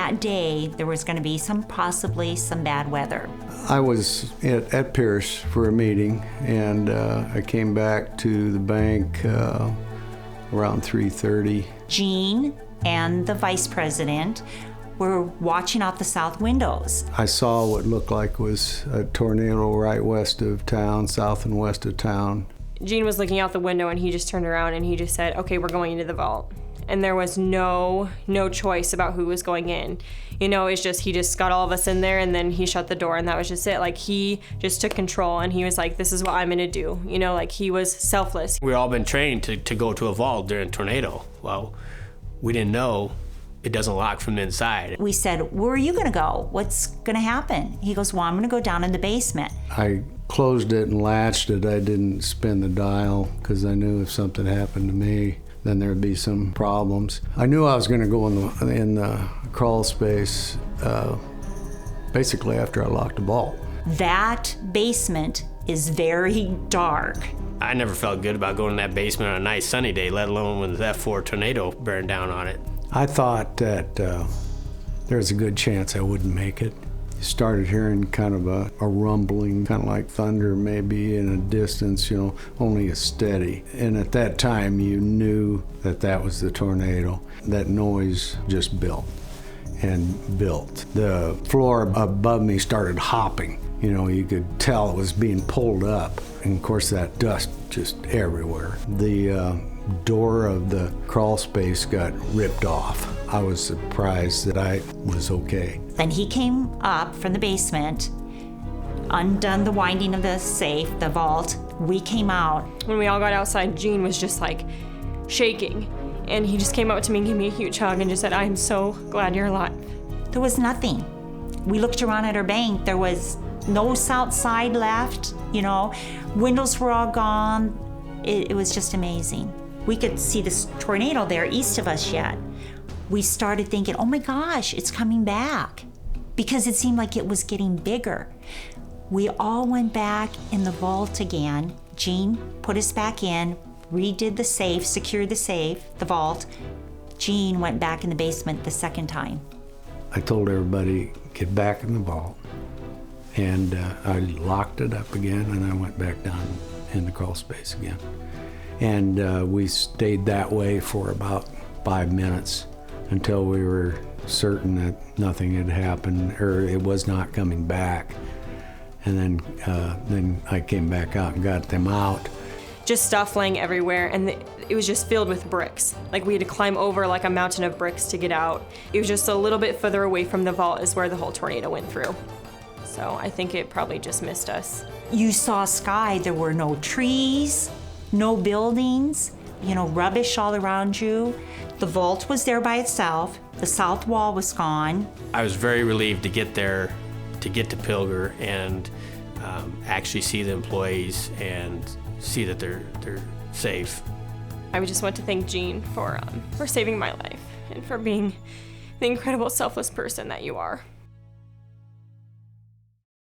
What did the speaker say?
that day there was going to be possibly some bad weather. I was at Pierce for a meeting, and I came back to the bank around 3:30. Gene and the vice president were watching out the south windows. I saw what looked like was a tornado right west of town, south and west of town. Gene was looking out the window, and he just turned around and he just said, "Okay, we're going into the vault." And there was no choice about who was going in. You know, it's just, he just got all of us in there, and then he shut the door, and that was just it. Like, he just took control, and he was like, "This is what I'm gonna do." You know, like, he was selfless. We've all been trained to go to a vault during a tornado. Well, we didn't know it doesn't lock from the inside. We said, "Where are you gonna go? What's gonna happen?" He goes, "Well, I'm gonna go down in the basement." I closed it and latched it. I didn't spin the dial because I knew if something happened to me, then there'd be some problems. I knew I was going to go in the crawl space basically after I locked the vault. That basement is very dark. I never felt good about going in that basement on a nice sunny day, let alone when the F4 tornado burned down on it. I thought that there was a good chance I wouldn't make it. Started hearing kind of a rumbling, kind of like thunder maybe in a distance, you know, only a steady. And at that time, you knew that that was the tornado. That noise just built and built. The floor above me started hopping. You know, you could tell it was being pulled up. And of course, that dust just everywhere. The door of the crawl space got ripped off. I was surprised that I was okay. Then he came up from the basement, undone the winding of the safe, the vault. We came out. When we all got outside, Gene was just like shaking. And he just came up to me and gave me a huge hug and just said, "I'm so glad you're alive." There was nothing. We looked around at our bank. There was no south side left, you know. Windows were all gone. It was just amazing. We could see this tornado there east of us yet. We started thinking, oh my gosh, it's coming back, because it seemed like it was getting bigger. We all went back in the vault again. Gene put us back in, redid the safe, secured the safe, the vault. Gene went back in the basement the second time. I told everybody, get back in the vault. And I locked it up again, and I went back down in the crawl space again. And we stayed that way for about 5 minutes until we were certain that nothing had happened, or it was not coming back. And then I came back out and got them out. Just stuff laying everywhere, and it was just filled with bricks. Like, we had to climb over like a mountain of bricks to get out. It was just a little bit further away from the vault is where the whole tornado went through. So I think it probably just missed us. You saw sky. There were no trees, no buildings, you know, rubbish all around you. The vault was there by itself. The south wall was gone. I was very relieved to get there, to get to Pilger and actually see the employees and see that they're safe. I would just want to thank Gene for saving my life and for being the incredible selfless person that you are.